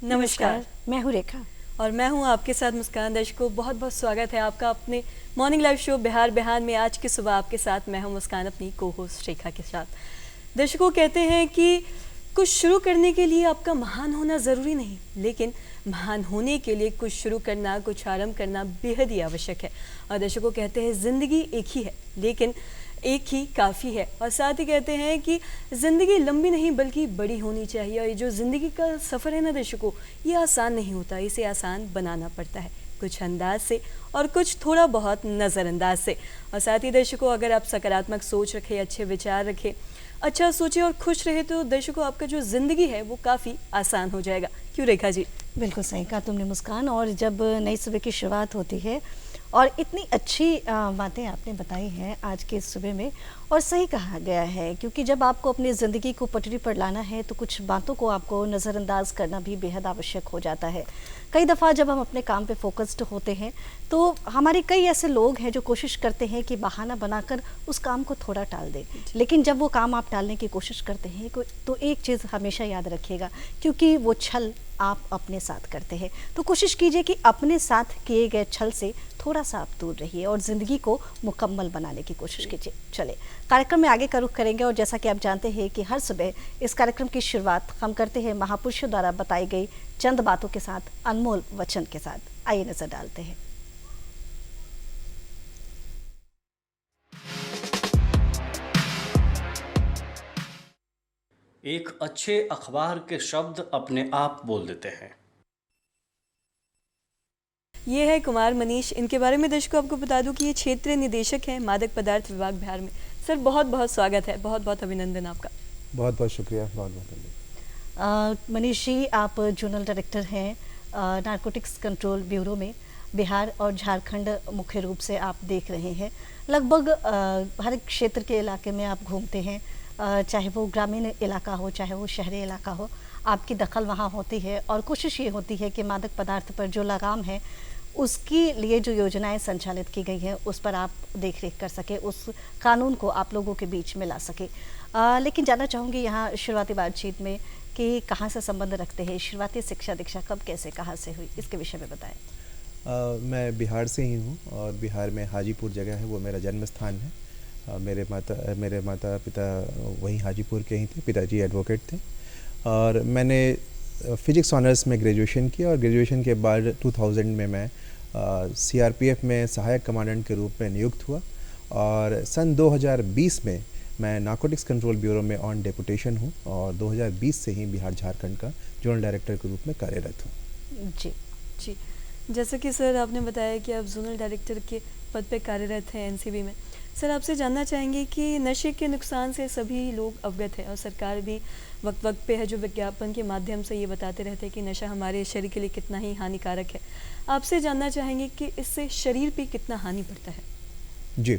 नमस्कार, मैं हूँ रेखा और मैं हूँ आपके साथ मुस्कान। दर्शकों, बहुत बहुत स्वागत है आपका अपने मॉर्निंग लाइव शो बिहार बिहान में। आज की सुबह आपके साथ मैं हूँ मुस्कान, अपनी को होस्ट रेखा के साथ। दर्शकों, कहते हैं कि कुछ शुरू करने के लिए आपका महान होना ज़रूरी नहीं, लेकिन महान होने के लिए कुछ शुरू करना, कुछ आरंभ करना बेहद ही आवश्यक है। और दर्शकों, कहते हैं ज़िंदगी एक ही है, लेकिन एक ही काफ़ी है। और साथ ही कहते हैं कि ज़िंदगी लंबी नहीं बल्कि बड़ी होनी चाहिए। और ये जो ज़िंदगी का सफ़र है ना दर्शकों, ये आसान नहीं होता, इसे आसान बनाना पड़ता है, कुछ अंदाज से और कुछ थोड़ा बहुत नज़रअंदाज से। और साथ ही दर्शकों, अगर आप सकारात्मक सोच रखें, अच्छे विचार रखें, अच्छा सोचें और खुश रहे, तो दर्शकों आपका जो ज़िंदगी है वो काफ़ी आसान हो जाएगा। क्यों रेखा जी? बिल्कुल सही कहा तुमने मुस्कान। और जब नई सुबह की शुरुआत होती है और इतनी अच्छी बातें आपने बताई हैं आज के सुबह में, और सही कहा गया है, क्योंकि जब आपको अपनी ज़िंदगी को पटरी पर लाना है तो कुछ बातों को आपको नज़रअंदाज करना भी बेहद आवश्यक हो जाता है। कई दफ़ा जब हम अपने काम पे फोकस्ड होते हैं तो हमारे कई ऐसे लोग हैं जो कोशिश करते हैं कि बहाना बनाकर उस काम को थोड़ा टाल दें, लेकिन जब वो काम आप टालने की कोशिश करते हैं तो एक चीज़ हमेशा याद रखिएगा, क्योंकि वो छल आप अपने साथ करते हैं। तो कोशिश कीजिए कि अपने साथ किए गए छल से थोड़ा सा आप दूर रहिए और ज़िंदगी को मुकम्मल बनाने की कोशिश कीजिए। चले कार्यक्रम में आगे का रुख करेंगे, और जैसा कि आप जानते हैं कि हर सुबह इस कार्यक्रम की शुरुआत हम करते हैं महापुरुषों द्वारा बताई गई चंद बातों के साथ, अनमोल वचन के साथ। आइए नजर डालते हैं। एक अच्छे अखबार के शब्द अपने आप बोल देते हैं। ये है कुमार मनीष। इनके बारे में दर्शकों आपको बता दूं कि ये क्षेत्रीय निदेशक हैं मादक पदार्थ विभाग बिहार में। सर, बहुत बहुत स्वागत है, बहुत बहुत अभिनंदन आपका। बहुत बहुत शुक्रिया, बहुत बहुत धन्यवाद। मनीष जी, आप जोनल डायरेक्टर हैं नारकोटिक्स कंट्रोल ब्यूरो में। बिहार और झारखंड मुख्य रूप से आप देख रहे हैं। लगभग हर एक क्षेत्र के इलाके में आप घूमते हैं, चाहे वो ग्रामीण इलाका हो चाहे वो शहरी इलाका हो, आपकी दखल वहाँ होती है और कोशिश ये होती है कि मादक पदार्थ पर जो लगाम है उसके लिए जो योजनाएं संचालित की गई हैं उस पर आप देख रेख कर सके, उस कानून को आप लोगों के बीच में ला सके। लेकिन जानना चाहूँगी यहाँ शुरुआती बातचीत में कि कहाँ से संबंध रखते हैं, शुरुआती शिक्षा दीक्षा कब कैसे कहाँ से हुई, इसके विषय में बताएं। मैं बिहार से ही हूँ और बिहार में हाजीपुर जगह है, वो मेरा जन्म स्थान है। मेरे माता पिता वहीं हाजीपुर के ही थे, पिताजी एडवोकेट थे। और मैंने फिजिक्स ऑनर्स में ग्रेजुएशन किया, और ग्रेजुएशन के बाद 2000 में मैं सीआरपीएफ में सहायक कमांडेंट के रूप में नियुक्त हुआ। और सन 2020 में मैं नारकोटिक्स कंट्रोल ब्यूरो में ऑन डेपुटेशन हूँ, और 2020 से ही बिहार झारखंड का जोनल डायरेक्टर के रूप में कार्यरत हूँ। जी जी, जैसा कि सर आपने बताया कि आप जोनल डायरेक्टर के पद पे कार्यरत हैं एनसीबी में। सर, आपसे जानना चाहेंगे कि नशे के नुकसान से सभी लोग अवगत हैं और सरकार भी वक्त वक्त पे है जो विज्ञापन के माध्यम से ये बताते रहते हैं कि नशा हमारे शरीर के लिए कितना ही हानिकारक है। आपसे जानना चाहेंगे कि इससे शरीर पे कितना हानि पड़ता है। जी,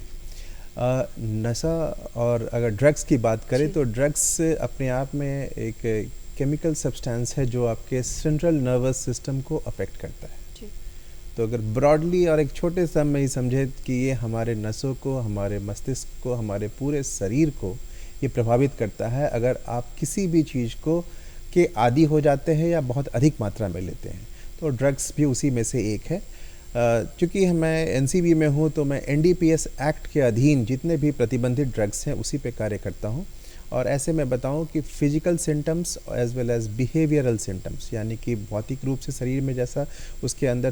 नशा और अगर ड्रग्स की बात करें तो ड्रग्स अपने आप में एक केमिकल सब्सटेंस है जो आपके सेंट्रल नर्वस सिस्टम को अफेक्ट करता है। तो अगर ब्रॉडली और एक छोटे सा में ही समझे कि ये हमारे नसों को, हमारे मस्तिष्क को, हमारे पूरे शरीर को ये प्रभावित करता है अगर आप किसी भी चीज़ को के आदी हो जाते हैं या बहुत अधिक मात्रा में लेते हैं। तो ड्रग्स भी उसी में से एक है। चूँकि मैं एनसीबी में हूँ तो मैं एनडीपीएस एक्ट के अधीन जितने भी प्रतिबंधित ड्रग्स हैं उसी पे कार्य करता हूँ। और ऐसे मैं बताऊं कि physical symptoms as well as behavioural symptoms, यानी कि भौतिक रूप से शरीर में जैसा उसके अंदर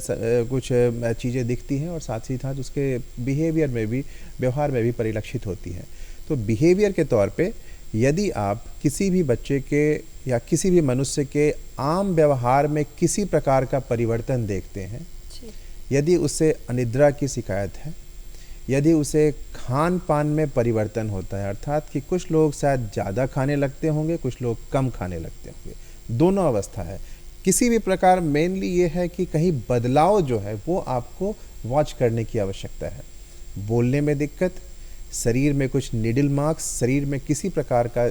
कुछ चीज़ें दिखती हैं और साथ ही साथ उसके बिहेवियर में भी, व्यवहार में भी परिलक्षित होती हैं। तो बिहेवियर के तौर पे यदि आप किसी भी बच्चे के या किसी भी मनुष्य के आम व्यवहार में किसी प्रकार का परिवर्तन देखते हैं, यदि उससे अनिद्रा की शिकायत है, यदि उसे खान पान में परिवर्तन होता है, अर्थात कि कुछ लोग शायद ज़्यादा खाने लगते होंगे, कुछ लोग कम खाने लगते होंगे, दोनों अवस्था है, किसी भी प्रकार मेनली ये है कि कहीं बदलाव जो है वो आपको वॉच करने की आवश्यकता है। बोलने में दिक्कत, शरीर में कुछ निडल मार्क्स, शरीर में किसी प्रकार का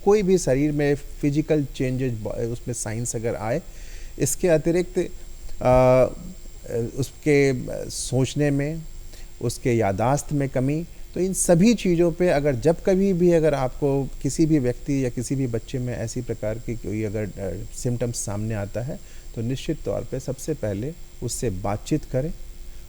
कोई भी शरीर में फिजिकल चेंजेज उसमें साइंस अगर आए, इसके अतिरिक्त उसके सोचने में, उसके यादाश्त में कमी, तो इन सभी चीज़ों पे अगर जब कभी भी अगर आपको किसी भी व्यक्ति या किसी भी बच्चे में ऐसी प्रकार की कोई अगर सिम्टम्स सामने आता है तो निश्चित तौर पे सबसे पहले उससे बातचीत करें,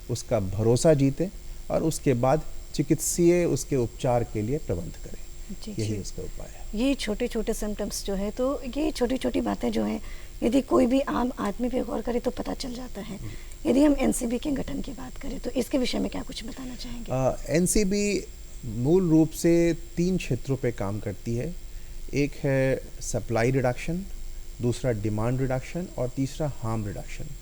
उसका भरोसा जीतें और उसके बाद चिकित्सीय उसके उपचार के लिए प्रबंध करें। जी, यही जी। उसका उपाय है। ये छोटे छोटे सिम्टम्स जो है, तो ये छोटी छोटी बातें जो हैं, यदि कोई भी आम आदमी पे गौर करे तो पता चल जाता है। यदि हम एनसीबी के गठन की बात करें तो इसके विषय में क्या कुछ बताना चाहेंगे? एनसीबी मूल रूप से 3 क्षेत्रों पे काम करती है। एक है सप्लाई रिडक्शन, दूसरा डिमांड रिडक्शन और तीसरा harm reduction.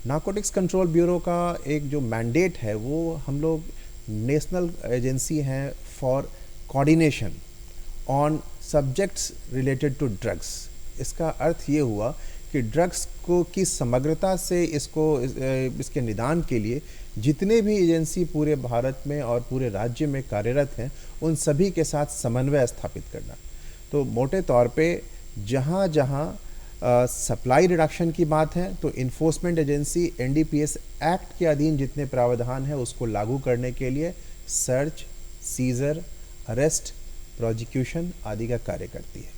Narcotics control bureau का एक जो मैंडेट है वो हम लोग नेशनल एजेंसी हैं for coordination on subjects related to drugs. इसका अर्थ ये हुआ कि ड्रग्स को की समग्रता से इसके निदान के लिए जितने भी एजेंसी पूरे भारत में और पूरे राज्य में कार्यरत हैं उन सभी के साथ समन्वय स्थापित करना। तो मोटे तौर पे जहाँ जहाँ सप्लाई रिडक्शन की बात है तो इन्फोर्समेंट एजेंसी एनडीपीएस एक्ट के अधीन जितने प्रावधान है उसको लागू करने के लिए सर्च, सीजर, अरेस्ट, प्रोसिक्यूशन आदि का कार्य करती है।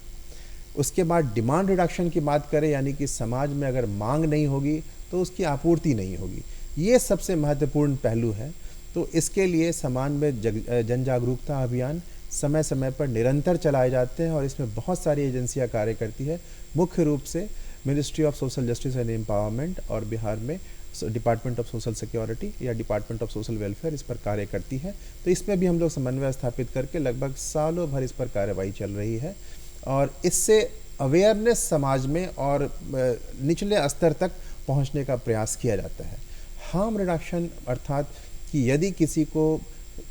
उसके बाद डिमांड रिडक्शन की बात करें, यानी कि समाज में अगर मांग नहीं होगी तो उसकी आपूर्ति नहीं होगी। ये सबसे महत्वपूर्ण पहलू है। तो इसके लिए समाज में जन जागरूकता अभियान समय समय पर निरंतर चलाए जाते हैं और इसमें बहुत सारी एजेंसियां कार्य करती है। मुख्य रूप से ministry of social justice and empowerment और बिहार में डिपार्टमेंट ऑफ सोशल सिक्योरिटी या डिपार्टमेंट ऑफ सोशल वेलफेयर इस पर कार्य करती है। तो इसमें भी हम लोग समन्वय स्थापित करके लगभग सालों भर इस पर कार्रवाई चल रही है और इससे अवेयरनेस समाज में और निचले स्तर तक पहुंचने का प्रयास किया जाता है। हार्म रिडक्शन अर्थात कि यदि किसी को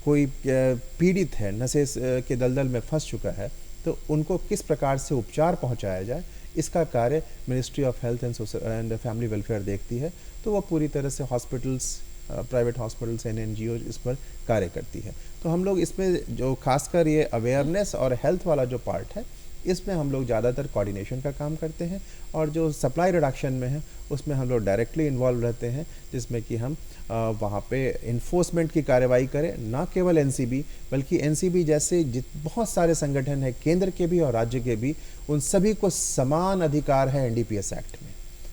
कोई पीड़ित है, नशे के दलदल में फंस चुका है, तो उनको किस प्रकार से उपचार पहुंचाया जाए, इसका कार्य ministry of health and family welfare देखती है। तो वो पूरी तरह से hospitals, private hospitals and NGO इस पर कार्य करती है। तो हम लोग इसमें जो खासकर ये अवेयरनेस और हेल्थ वाला जो पार्ट है इसमें हम लोग ज़्यादातर कोऑर्डिनेशन का काम करते हैं और जो सप्लाई रिडक्शन में है उसमें हम लोग डायरेक्टली इन्वॉल्व रहते हैं, जिसमें कि हम वहाँ पे इन्फोर्समेंट की कार्रवाई करें। ना केवल एनसीबी बल्कि एनसीबी जैसे बहुत सारे संगठन हैं, केंद्र के भी और राज्य के भी, उन सभी को समान अधिकार है एनडीपीएस एक्ट में।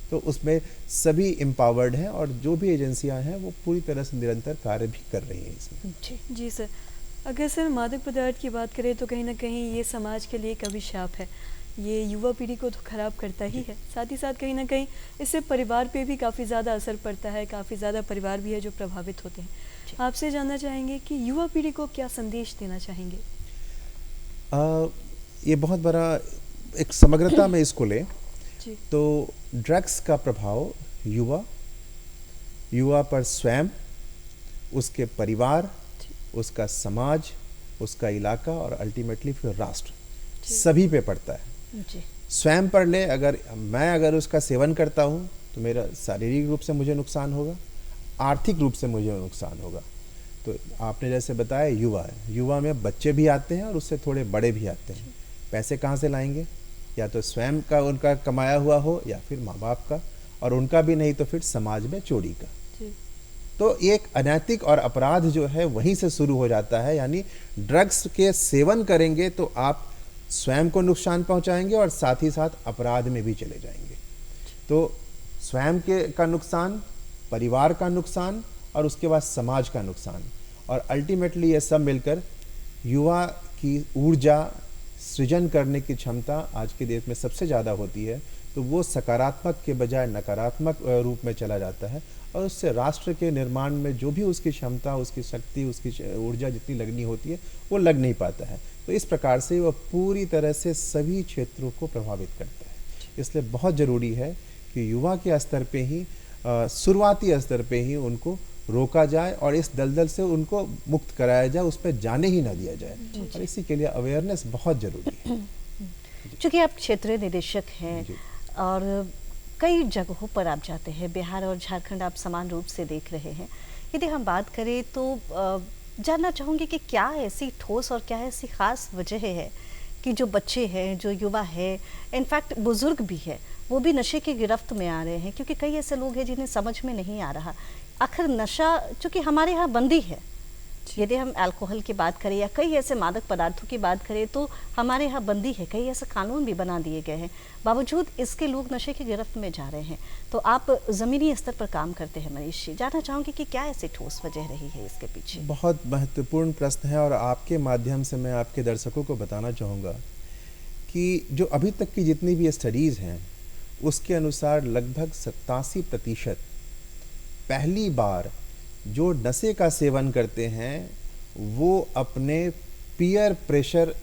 तो उसमें सभी एम्पावर्ड हैं और जो भी एजेंसियां हैं वो पूरी तरह से निरंतर कार्य भी कर रही हैं इसमें। जी सर, अगर सर मादक पदार्थ की बात करें तो कहीं ना कहीं ये समाज के लिए एक अभिशाप है। ये युवा पीढ़ी को तो ख़राब करता ही है, साथ ही साथ कहीं ना कहीं इससे परिवार पे भी काफ़ी ज़्यादा असर पड़ता है। काफ़ी ज़्यादा परिवार भी है जो प्रभावित होते हैं। आपसे जानना चाहेंगे कि युवा पीढ़ी को क्या संदेश देना चाहेंगे? ये बहुत बड़ा एक समग्रता में इसको लें तो ड्रग्स का प्रभाव युवा पर स्वयं, उसके परिवार, उसका समाज, उसका इलाका और अल्टीमेटली फिर राष्ट्र, सभी पे पड़ता है। स्वयं पर ले, अगर उसका सेवन करता हूँ तो मेरा शारीरिक रूप से मुझे नुकसान होगा, आर्थिक रूप से मुझे नुकसान होगा। तो आपने जैसे बताया युवा में बच्चे भी आते हैं और उससे थोड़े बड़े भी आते हैं। पैसे कहाँ से लाएंगे? या तो स्वयं का उनका कमाया हुआ हो या फिर माँ बाप का, और उनका भी नहीं तो फिर समाज में चोरी का। तो एक अनैतिक और अपराध जो है वहीं से शुरू हो जाता है। यानी ड्रग्स के सेवन करेंगे तो आप स्वयं को नुकसान पहुंचाएंगे और साथ ही साथ अपराध में भी चले जाएंगे। तो स्वयं का नुकसान, परिवार का नुकसान और उसके बाद समाज का नुकसान, और अल्टीमेटली ये सब मिलकर युवा की ऊर्जा, सृजन करने की क्षमता आज के देश में सबसे ज़्यादा होती है। तो वो सकारात्मक के बजाय नकारात्मक रूप में चला जाता है और उससे राष्ट्र के निर्माण में जो भी उसकी क्षमता, उसकी शक्ति, उसकी ऊर्जा जितनी लगनी होती है वो लग नहीं पाता है। तो इस प्रकार से वो पूरी तरह से सभी क्षेत्रों को प्रभावित करता है। इसलिए बहुत ज़रूरी है कि युवा के स्तर पे ही, शुरुआती स्तर पे ही उनको रोका जाए और इस दलदल से उनको मुक्त कराया जाए, उस पर जाने ही ना दिया जाए। और इसी के लिए अवेयरनेस बहुत ज़रूरी है। चूँकि आप क्षेत्रीय निदेशक हैं और कई जगहों पर आप जाते हैं, बिहार और झारखंड आप समान रूप से देख रहे हैं। यदि हम बात करें तो जानना चाहूँगी कि क्या ऐसी ठोस और क्या ऐसी ख़ास वजह है कि जो बच्चे हैं, जो युवा है, इनफैक्ट बुज़ुर्ग भी है, वो भी नशे की गिरफ्त में आ रहे हैं? क्योंकि कई ऐसे लोग हैं जिन्हें समझ में नहीं आ रहा। आखिर नशा चूँकि हमारे यहाँ बंदी है यदि हम अल्कोहल की बात करें या कई ऐसे मादक पदार्थों की बात करें तो हमारे यहाँ बंदी है, कई ऐसे कानून भी बना दिए गए हैं, बावजूद इसके लोग नशे की गिरफ्त में जा रहे हैं। तो आप ज़मीनी स्तर पर काम करते हैं मनीष जी, जानना चाहूँगी कि क्या ऐसी ठोस वजह रही है इसके पीछे? बहुत महत्वपूर्ण प्रश्न है और आपके माध्यम से मैं आपके दर्शकों को बताना चाहूँगा कि जो अभी तक की जितनी भी स्टडीज़ हैं उसके अनुसार लगभग 87% पहली बार जो नशे का सेवन करते हैं वो अपने पीयर प्रेशर,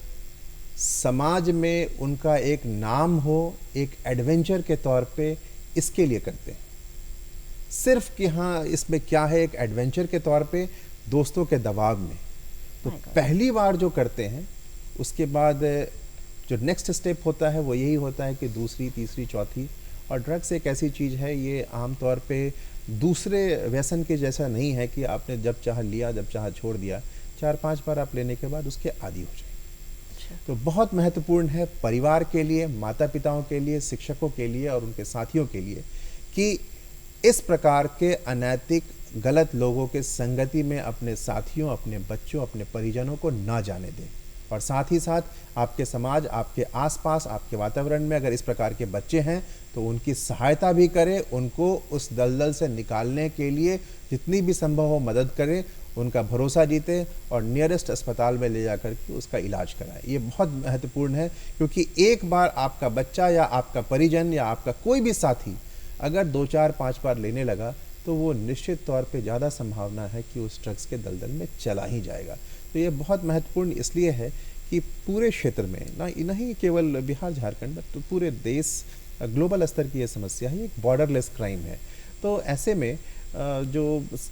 समाज में उनका एक नाम हो, एक एडवेंचर के तौर पे इसके लिए करते हैं। सिर्फ कि हाँ इसमें क्या है, एक एडवेंचर के तौर पे दोस्तों के दबाव में। तो पहली बार जो करते हैं उसके बाद जो नेक्स्ट स्टेप होता है वो यही होता है कि दूसरी, तीसरी, चौथी। और ड्रग्स एक ऐसी चीज़ है, ये आमतौर पे दूसरे व्यसन के जैसा नहीं है कि आपने जब चाह लिया, जब चाह छोड़ दिया। 4-5 बार आप लेने के बाद उसके आदी हो जाए। तो बहुत महत्वपूर्ण है परिवार के लिए, माता पिताओं के लिए, शिक्षकों के लिए और उनके साथियों के लिए कि इस प्रकार के अनैतिक गलत लोगों के संगति में अपने साथियों, अपने बच्चों, अपने परिजनों को ना जाने दें। और साथ ही साथ आपके समाज, आपके आसपास, आपके वातावरण में अगर इस प्रकार के बच्चे हैं तो उनकी सहायता भी करें, उनको उस दलदल से निकालने के लिए जितनी भी संभव हो मदद करें, उनका भरोसा जीते और नियरेस्ट अस्पताल में ले जाकर के उसका इलाज कराएं। ये बहुत महत्वपूर्ण है क्योंकि एक बार आपका बच्चा या आपका परिजन या आपका कोई भी साथी अगर 2-4-5 बार लेने लगा तो वो निश्चित तौर पे ज़्यादा संभावना है कि उस ड्रग्स के दलदल में चला ही जाएगा। तो ये बहुत महत्वपूर्ण इसलिए है कि पूरे क्षेत्र में नहीं केवल बिहार झारखंड बट पूरे देश, ग्लोबल स्तर की ये समस्या है, एक बॉर्डरलेस क्राइम है। तो ऐसे में जो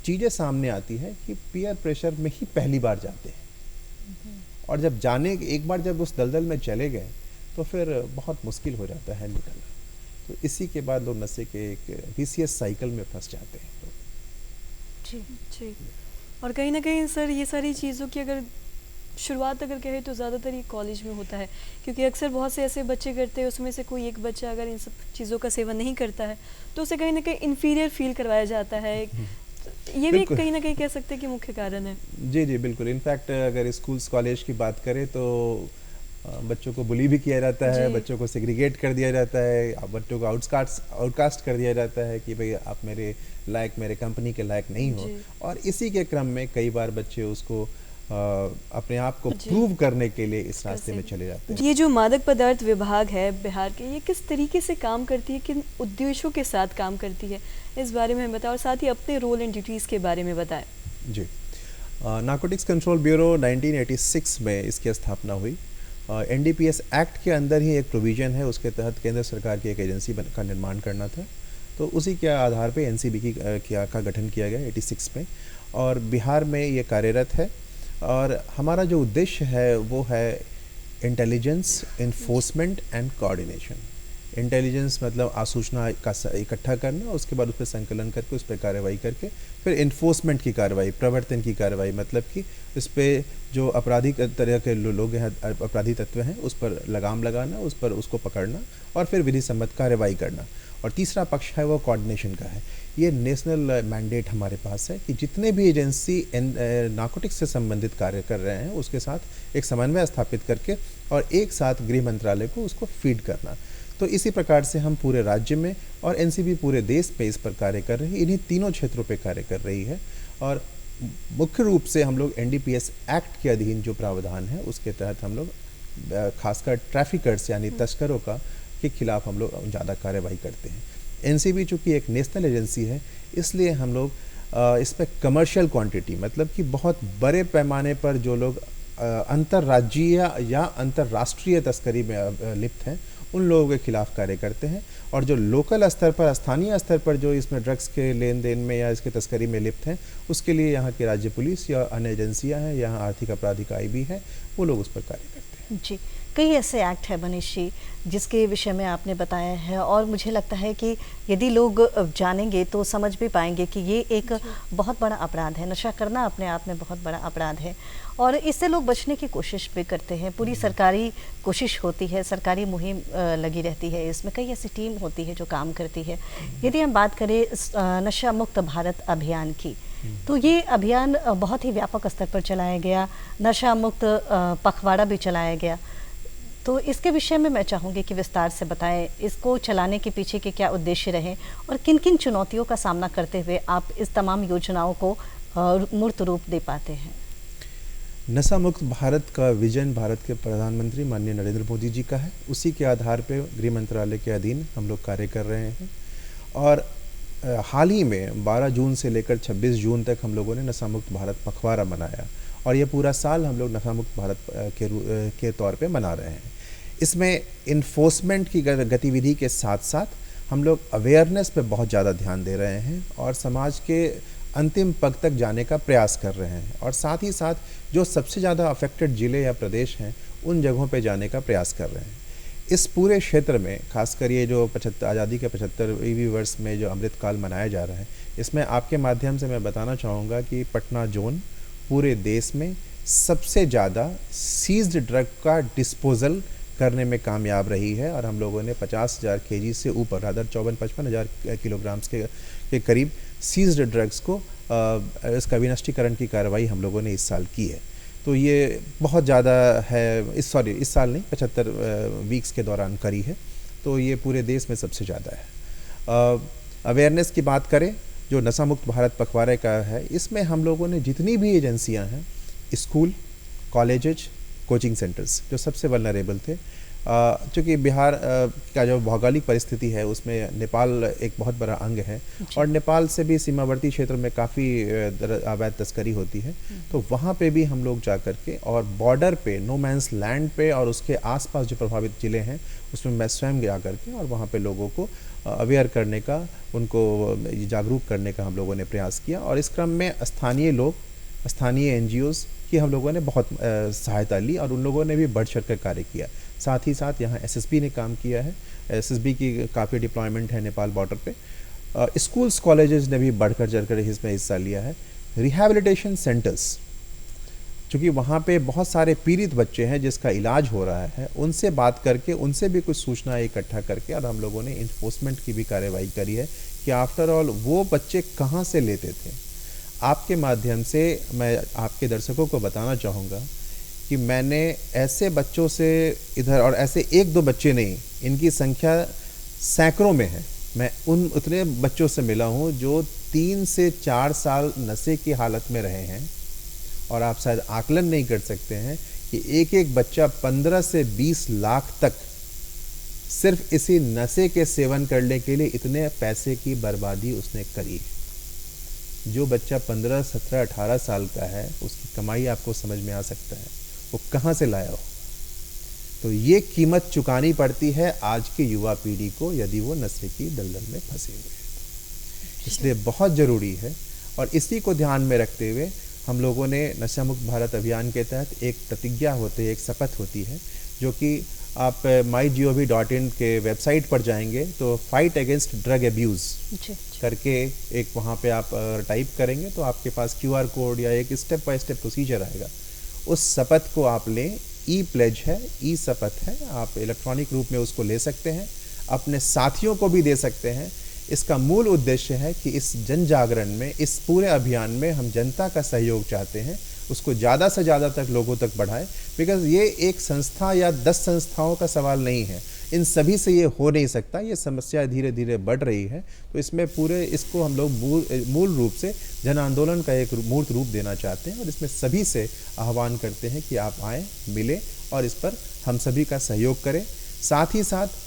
चीज़ें सामने आती है कि पीयर प्रेशर में ही पहली बार जाते हैं और जब एक बार जब उस दलदल में चले गए तो फिर बहुत मुश्किल हो जाता है निकलना। तो इसी के बाद लोग नशे के एक विशियस साइकिल में फंस जाते हैं। जी जी। और कहीं ना कहीं सर ये सारी चीज़ों की अगर शुरुआत अगर कहें तो ज़्यादातर ये कॉलेज में होता है, क्योंकि अक्सर बहुत से ऐसे बच्चे करते हैं उसमें से कोई एक बच्चा अगर इन सब चीज़ों का सेवन नहीं करता है तो उसे कहीं ना कहीं इन्फीरियर फील करवाया जाता है। ये भी कहीं ना कहीं कह सकते हैं कि मुख्य कारण है। जी जी बिल्कुल। इनफैक्ट अगर स्कूल्स कॉलेज की बात करें तो बच्चों को बुली भी किया जाता है, बच्चों को सेग्रीगेट कर दिया जाता है, बच्चों को आउटकास्ट कर दिया जाता है कि भाई आप मेरे लायक, मेरे कंपनी के लायक नहीं हो। और इसी के क्रम में कई बार बच्चे उसको अपने आप को प्रूव करने के लिए इस रास्ते में चले जाते हैं। ये जो मादक पदार्थ विभाग है बिहार के, ये किस तरीके से काम करती है, किन उद्देश्यों के साथ काम करती है, इस बारे में बताएं और साथ ही अपने रोल एंड ड्यूटीज़ के बारे में बताएं। जी, नारकोटिक्स कंट्रोल ब्यूरो 1986 में इसकी स्थापना हुई। NDPS एक्ट के अंदर ही एक प्रोविज़न है, उसके तहत केंद्र सरकार की एक एजेंसी का निर्माण करना था। तो उसी के आधार पे NCB का गठन किया गया 86 में और बिहार में ये कार्यरत है। और हमारा जो उद्देश्य है वो है intelligence, enforcement and coordination. Intelligence मतलब आसूचना का इकट्ठा करना, उसके बाद उस पर संकलन करके उस पर कार्रवाई करके फिर इन्फोर्समेंट की कार्रवाई, प्रवर्तन की कार्रवाई, मतलब कि इस पर जो आपराधिक तरह के लोग हैं, अपराधी तत्व हैं, उस पर लगाम लगाना, उस पर उसको पकड़ना और फिर विधि सम्मत कार्रवाई करना। और तीसरा पक्ष है वो कोऑर्डिनेशन का है। ये नेशनल मैंडेट हमारे पास है कि जितने भी एजेंसी नारकोटिक्स से संबंधित कार्य कर रहे हैं उसके साथ एक समन्वय स्थापित करके और एक साथ गृह मंत्रालय को उसको फीड करना। तो इसी प्रकार से हम पूरे राज्य में और NCB पूरे देश पे इस पर कार्य कर रही है, इन्हीं तीनों क्षेत्रों पे कार्य कर रही है। और मुख्य रूप से हम लोग NDPS एक्ट के अधीन जो प्रावधान है उसके तहत हम लोग खासकर ट्रैफिकर्स यानी तस्करों के खिलाफ हम लोग ज़्यादा कार्रवाई करते हैं। NCB चूँकि एक नेशनल एजेंसी है इसलिए हम लोग इस पर कमर्शियल क्वांटिटी, मतलब कि बहुत बड़े पैमाने पर जो लोग अंतर्राज्यीय या अंतर्राष्ट्रीय तस्करी में लिप्त हैं उन लोगों के खिलाफ कार्य करते हैं। और जो लोकल स्तर पर, स्थानीय स्तर पर जो इसमें ड्रग्स के लेन देन में या इसके तस्करी में लिप्त हैं उसके लिए यहाँ की राज्य पुलिस या अन्य एजेंसियाँ हैं, यहाँ आर्थिक अपराधी इकाई भी है, वो लोग उस पर कार्य करते हैं। जी, कई ऐसे एक्ट है मनीष जी जिसके विषय में आपने बताया है और मुझे लगता है कि यदि लोग जानेंगे तो समझ भी पाएंगे कि ये एक बहुत बड़ा अपराध है। नशा करना अपने आप में बहुत बड़ा अपराध है और इससे लोग बचने की कोशिश भी करते हैं। पूरी सरकारी कोशिश होती है, सरकारी मुहिम लगी रहती है, इसमें कई ऐसी टीम होती है जो काम करती है। यदि हम बात करें नशा मुक्त भारत अभियान की, तो ये अभियान बहुत ही व्यापक स्तर पर चलाया गया, नशा मुक्त पखवाड़ा भी चलाया गया। तो इसके विषय में मैं चाहूँगी कि विस्तार से बताएं, इसको चलाने के पीछे के क्या उद्देश्य रहे और किन किन चुनौतियों का सामना करते हुए आप इस तमाम योजनाओं को मूर्त रूप दे पाते हैं। नशा मुक्त भारत का विजन भारत के प्रधानमंत्री माननीय नरेंद्र मोदी जी का है। उसी के आधार पे गृह मंत्रालय के अधीन हम लोग कार्य कर रहे हैं और हाल ही में 12 जून से लेकर 26 जून तक हम लोगों ने नशा मुक्त भारत पखवाड़ा मनाया और ये पूरा साल हम लोग नशा मुक्त भारत के तौर पे मना रहे हैं। इसमें इन्फोर्समेंट की गतिविधि के साथ साथ हम लोग अवेयरनेस पे बहुत ज़्यादा ध्यान दे रहे हैं और समाज के अंतिम पग तक जाने का प्रयास कर रहे हैं और साथ ही साथ जो सबसे ज़्यादा अफेक्टेड ज़िले या प्रदेश हैं उन जगहों पे जाने का प्रयास कर रहे हैं। इस पूरे क्षेत्र में खासकर ये जो आज़ादी के 75वीं वर्ष में जो अमृतकाल मनाया जा रहा है, इसमें आपके माध्यम से मैं बताना चाहूँगा कि पटना जोन पूरे देश में सबसे ज़्यादा सीज्ड ड्रग का डिस्पोजल करने में कामयाब रही है और हम लोगों ने 50,000 kg से ऊपर रादर 54-55,000 किलोग्राम्स के करीब सीज्ड ड्रग्स को इसका विनष्टीकरण की कार्रवाई हम लोगों ने इस साल की है। तो ये बहुत ज़्यादा है, इस साल नहीं, 75 वीक्स के दौरान करी है, तो ये पूरे देश में सबसे ज़्यादा है। अवेयरनेस की बात करें जो नशा मुक्त भारत पखवाड़े का है, इसमें हम लोगों ने जितनी भी एजेंसियां हैं, स्कूल, कॉलेजेज, कोचिंग सेंटर्स जो सबसे वल्नरेबल थे, चूँकि बिहार का जो भौगोलिक परिस्थिति है उसमें नेपाल एक बहुत बड़ा अंग है और नेपाल से भी सीमावर्ती क्षेत्र में काफ़ी अवैध तस्करी होती है, तो वहाँ पे भी हम लोग जा कर के और बॉर्डर पे, नो मैंस लैंड पे और उसके आसपास जो प्रभावित ज़िले हैं उसमें मैं स्वयं जा कर के और वहाँ पे लोगों को अवेयर करने का, उनको जागरूक करने का हम लोगों ने प्रयास किया और इस क्रम में स्थानीय लोग, स्थानीय NGOs की हम लोगों ने बहुत सहायता ली और उन लोगों ने भी बढ़ चढ़ कर कार्य किया। साथ ही साथ यहाँ SSB ने काम किया है, SSB की काफ़ी डिप्लॉयमेंट है नेपाल बॉर्डर पे। स्कूल्स, कॉलेजेस ने भी बढ़कर चढ़कर इसमें हिस्सा लिया है। रिहैबिलिटेशन सेंटर्स, चूँकि वहाँ पे बहुत सारे पीड़ित बच्चे हैं जिसका इलाज हो रहा है, उनसे बात करके उनसे भी कुछ सूचना इकट्ठा करके और हम लोगों ने इन्फोर्समेंट की भी कार्रवाई करी है कि आफ्टर ऑल वो बच्चे कहाँ से लेते थे। आपके माध्यम से मैं आपके दर्शकों को बताना चाहूँगा कि मैंने ऐसे बच्चों से इधर, और ऐसे 1-2 बच्चे नहीं, इनकी संख्या सैकड़ों में है, मैं उतने बच्चों से मिला हूँ जो 3 से 4 साल नशे की हालत में रहे हैं और आप शायद आकलन नहीं कर सकते हैं कि एक एक बच्चा 15 से 20 लाख तक सिर्फ इसी नशे के सेवन करने के लिए इतने पैसे की बर्बादी उसने करी। जो बच्चा 15, 17, 18 साल का है उसकी कमाई आपको समझ में आ सकता है वो कहाँ से लाया हो। तो ये कीमत चुकानी पड़ती है आज की युवा पीढ़ी को यदि वो नशे की दलदल में फंसे हुए हैं। इसलिए बहुत ज़रूरी है और इसी को ध्यान में रखते हुए हम लोगों ने नशा मुक्त भारत अभियान के तहत एक प्रतिज्ञा होती है, एक शपथ होती है, जो कि आप mygov.in के वेबसाइट पर जाएंगे तो फाइट अगेंस्ट ड्रग एब्यूज़ करके एक वहाँ पे आप टाइप करेंगे तो आपके पास QR कोड या एक स्टेप बाय स्टेप प्रोसीजर आएगा। उस शपथ को आप लें, ई-प्लेज है, ई-शपथ है, आप इलेक्ट्रॉनिक रूप में उसको ले सकते हैं, अपने साथियों को भी दे सकते हैं। इसका मूल उद्देश्य है कि इस जन जागरण में, इस पूरे अभियान में हम जनता का सहयोग चाहते हैं, उसको ज़्यादा से ज़्यादा तक लोगों तक बढ़ाएं, बिकॉज़ ये एक संस्था या 10 संस्थाओं का सवाल नहीं है, इन सभी से ये हो नहीं सकता, ये समस्या धीरे धीरे बढ़ रही है। तो इसमें पूरे इसको हम लोग मूल रूप से जन आंदोलन का एक मूर्त रूप देना चाहते हैं और इसमें सभी से आह्वान करते हैं कि आप आएँ, मिलें और इस पर हम सभी का सहयोग करें। साथ ही साथ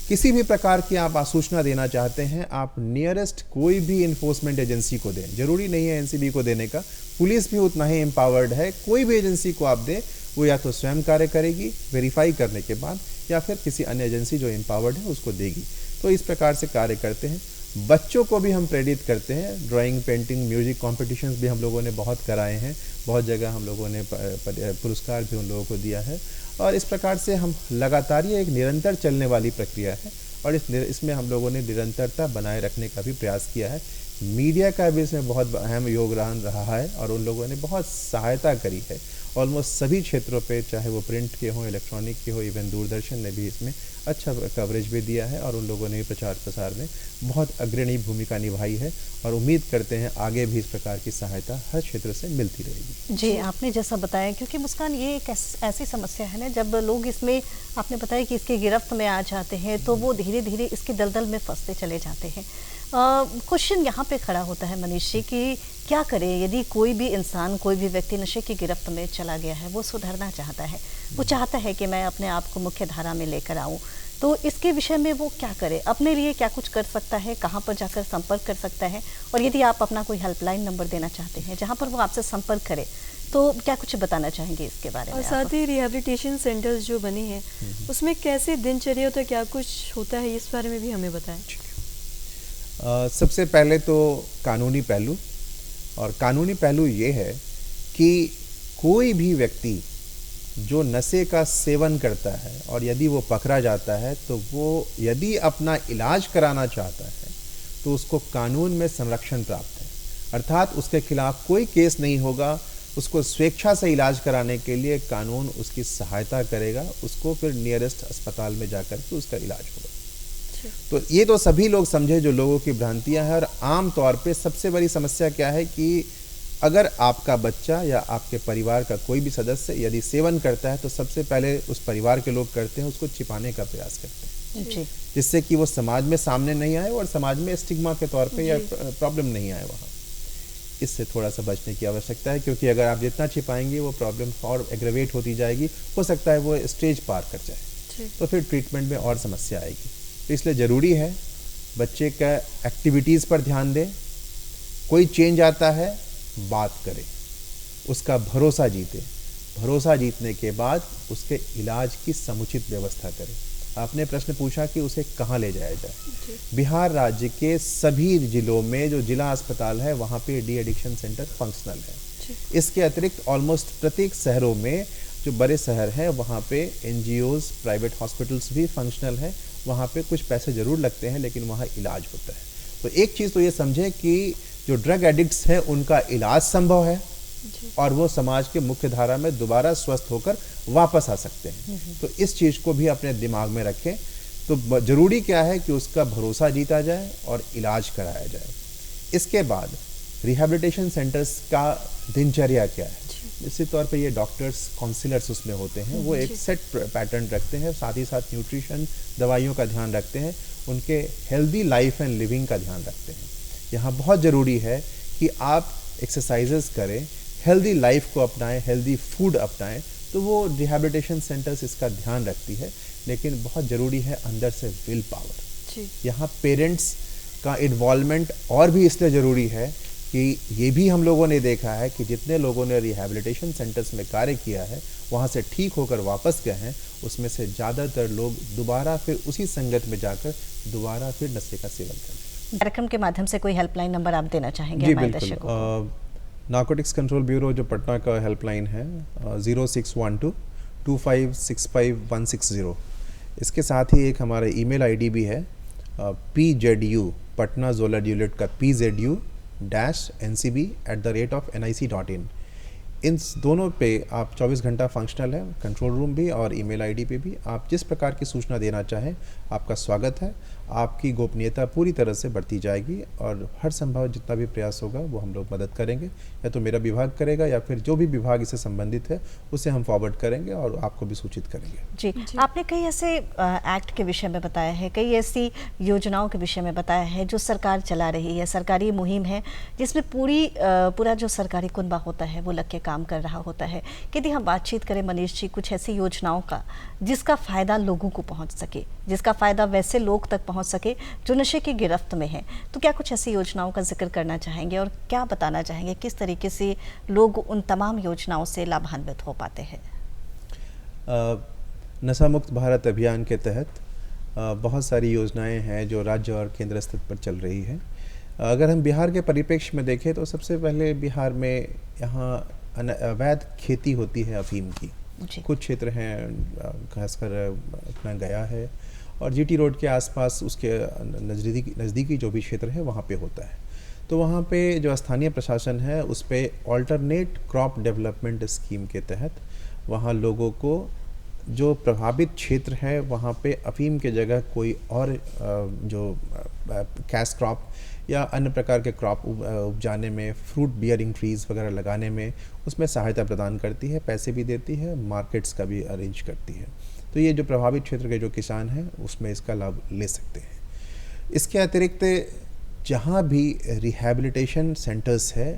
किसी भी प्रकार की आप सूचना देना चाहते हैं, आप नियरेस्ट कोई भी इन्फोर्समेंट एजेंसी को दें, जरूरी नहीं है NCB को देने का, पुलिस भी उतना ही एम्पावर्ड है, कोई भी एजेंसी को आप दें, वो या तो स्वयं कार्य करेगी वेरीफाई करने के बाद या फिर किसी अन्य एजेंसी जो एम्पावर्ड है उसको देगी। तो इस प्रकार से कार्य करते हैं। बच्चों को भी हम प्रेरित करते हैं, ड्राइंग, पेंटिंग, म्यूजिक कॉम्पिटिशन्स भी हम लोगों ने बहुत कराए हैं, बहुत जगह हम लोगों ने पुरस्कार भी उन लोगों को दिया है और इस प्रकार से हम लगातार, ये एक निरंतर चलने वाली प्रक्रिया है और इसमें हम लोगों ने निरंतरता बनाए रखने का भी प्रयास किया है मीडिया का भी इसमें बहुत अहम योगदान रहा है और उन लोगों ने बहुत सहायता करी है। ऑलमोस्ट सभी क्षेत्रों पे, चाहे वो प्रिंट के हों, इलेक्ट्रॉनिक के हो, इवन दूरदर्शन ने भी इसमें अच्छा कवरेज भी दिया है और उन लोगों ने भी प्रचार प्रसार में बहुत अग्रणी भूमिका निभाई है और उम्मीद करते हैं आगे भी इस प्रकार की सहायता हर क्षेत्र से मिलती रहेगी। जी, आपने जैसा बताया, क्योंकि मुस्कान ये एक ऐसी समस्या है ना, जब लोग इसमें, आपने बताया कि इसकी गिरफ्त में आ जाते हैं तो वो धीरे धीरे इसके दलदल में फंसते चले जाते हैं। क्वेश्चन यहाँ पे खड़ा होता है मनीष जी कि क्या करें यदि कोई भी इंसान, कोई भी व्यक्ति नशे की गिरफ्त में चला गया है, वो सुधरना चाहता है, वो चाहता है कि मैं अपने आप को मुख्य धारा में लेकर आऊँ, तो इसके विषय में वो क्या करे, अपने लिए क्या कुछ कर सकता है, कहाँ पर जाकर संपर्क कर सकता है, और यदि आप अपना कोई हेल्पलाइन नंबर देना चाहते हैं जहाँ पर वो आपसे संपर्क करे, तो क्या कुछ बताना चाहेंगे इसके बारे में? और साथ ही रिहैबिलिटेशन सेंटर्स जो बने हैं उसमें कैसे दिनचर्या होता है, क्या कुछ होता है, इस बारे में भी हमें बताएं। सबसे पहले तो कानूनी पहलू, और कानूनी पहलू ये है कि कोई भी व्यक्ति जो नशे का सेवन करता है और यदि वो पकड़ा जाता है तो वो यदि अपना इलाज कराना चाहता है तो उसको कानून में संरक्षण प्राप्त है, अर्थात उसके खिलाफ कोई केस नहीं होगा, उसको स्वेच्छा से इलाज कराने के लिए कानून उसकी सहायता करेगा, उसको फिर नियरेस्ट अस्पताल में जाकर के उसका इलाज होगा। तो ये तो सभी लोग समझे जो लोगों की भ्रांतियां हैं। और आम तौर पे सबसे बड़ी समस्या क्या है कि अगर आपका बच्चा या आपके परिवार का कोई भी सदस्य यदि सेवन करता है तो सबसे पहले उस परिवार के लोग करते हैं उसको छिपाने का प्रयास करते हैं, जिससे कि वो समाज में सामने नहीं आए और समाज में स्टिग्मा के तौर पे या प्रॉब्लम नहीं आए वहाँ। इससे थोड़ा सा बचने की आवश्यकता है, क्योंकि अगर आप जितना छिपाएंगे वो प्रॉब्लम और एग्रेवेट होती जाएगी, हो सकता है वो स्टेज पार कर जाए, तो फिर ट्रीटमेंट में और समस्या आएगी। तो इसलिए ज़रूरी है बच्चे का एक्टिविटीज़ पर ध्यान दें, कोई चेंज आता है बात करें, उसका भरोसा जीते, भरोसा जीतने के बाद उसके इलाज की समुचित व्यवस्था करें। आपने प्रश्न पूछा कि उसे कहाँ ले जाया जाए। बिहार राज्य के सभी जिलों में जो जिला अस्पताल है वहाँ पे डी एडिक्शन सेंटर फंक्शनल है। इसके अतिरिक्त ऑलमोस्ट प्रत्येक शहरों में, जो बड़े शहर हैं वहाँ पे एनजीओज, प्राइवेट हॉस्पिटल्स भी फंक्शनल है। वहाँ पे कुछ पैसे ज़रूर लगते हैं लेकिन वहाँ इलाज होता है। तो एक चीज़ तो ये समझें कि जो ड्रग एडिक्ट्स हैं उनका इलाज संभव है और वो समाज के मुख्य धारा में दोबारा स्वस्थ होकर वापस आ सकते हैं। तो इस चीज़ को भी अपने दिमाग में रखें। तो ज़रूरी क्या है कि उसका भरोसा जीता जाए और इलाज कराया जाए। इसके बाद रिहैबिलिटेशन सेंटर्स का दिनचर्या क्या है, निश्चित तौर पे ये डॉक्टर्स, काउंसलर्स उसमें होते हैं, वो एक सेट पैटर्न रखते हैं, साथ ही साथ न्यूट्रिशन, दवाइयों का ध्यान रखते हैं, उनके हेल्दी लाइफ एंड लिविंग का ध्यान रखते हैं। यहाँ बहुत ज़रूरी है कि आप एक्सरसाइजेस करें, हेल्दी लाइफ को अपनाएं, हेल्दी फूड अपनाएं, तो वो रिहैबिलिटेशन सेंटर्स इसका ध्यान रखती है। लेकिन बहुत ज़रूरी है अंदर से विल पावर। यहाँ पेरेंट्स का इन्वॉल्वमेंट और भी इसलिए ज़रूरी है कि ये भी हम लोगों ने देखा है कि जितने लोगों ने रिहैबिलिटेशन सेंटर्स में कार्य किया है, वहाँ से ठीक होकर वापस गए हैं, उसमें से ज़्यादातर लोग दोबारा फिर उसी संगत में जाकर दोबारा फिर नशे का सेवन कर रहे हैं। कार्यक्रम के माध्यम से कोई हेल्पलाइन नंबर आप देना चाहेंगे जी हमारे बिल्कुल। दर्शकों को? नारकोटिक्स कंट्रोल ब्यूरो जो पटना का हेल्पलाइन है 0612 2565 इसके साथ ही एक हमारा ईमेल आईडी भी है PZU पटना जोला ड्यूलेट का PZU-NCB@NIC.in। इन दोनों पे आप 24 घंटा फंक्शनल है, कंट्रोल रूम भी और ईमेल आईडी पे भी आप जिस प्रकार की सूचना देना चाहें आपका स्वागत है। आपकी गोपनीयता पूरी तरह से बढ़ती जाएगी और हर संभव जितना भी प्रयास होगा वो हम लोग मदद करेंगे, या तो मेरा विभाग करेगा या फिर जो भी विभाग इससे संबंधित है उसे हम फॉरवर्ड करेंगे और आपको भी सूचित करेंगे। जी, आपने कई ऐसे एक्ट के विषय में बताया है, कई ऐसी योजनाओं के विषय में बताया है जो सरकार चला रही है, सरकारी मुहिम है जिसमें पूरा जो सरकारी कुनबा होता है वो लग के काम कर रहा होता है। यदि हम बातचीत करें मनीष जी कुछ ऐसी योजनाओं का जिसका फ़ायदा लोगों को पहुंच सके, जिसका फ़ायदा वैसे लोग तक पहुंच सके जो नशे की गिरफ्त में हैं, तो क्या कुछ ऐसी योजनाओं का जिक्र करना चाहेंगे और क्या बताना चाहेंगे किस तरीके से लोग उन तमाम योजनाओं से लाभान्वित हो पाते हैं? नशा मुक्त भारत अभियान के तहत बहुत सारी योजनाएं हैं जो राज्य और केंद्र स्तर पर चल रही है। अगर हम बिहार के परिप्रेक्ष्य में देखें तो सबसे पहले बिहार में यहाँ अवैध खेती होती है अफीम की। कुछ क्षेत्र हैं खासकर अपना गया है और जीटी रोड के आसपास उसके नज़दीकी जो भी क्षेत्र है वहाँ पे होता है। तो वहाँ पे जो स्थानीय प्रशासन है उस पे ऑल्टरनेट क्रॉप डेवलपमेंट स्कीम के तहत वहाँ लोगों को जो प्रभावित क्षेत्र है वहाँ पे अफीम के जगह कोई और जो कैश क्रॉप या अन्य प्रकार के क्रॉप उपजाने में, फ्रूट बियरिंग ट्रीज़ वगैरह लगाने में उसमें सहायता प्रदान करती है, पैसे भी देती है, मार्केट्स का भी अरेंज करती है। तो ये जो प्रभावित क्षेत्र के जो किसान हैं उसमें इसका लाभ ले सकते हैं। इसके अतिरिक्त जहाँ भी रिहैबिलिटेशन सेंटर्स है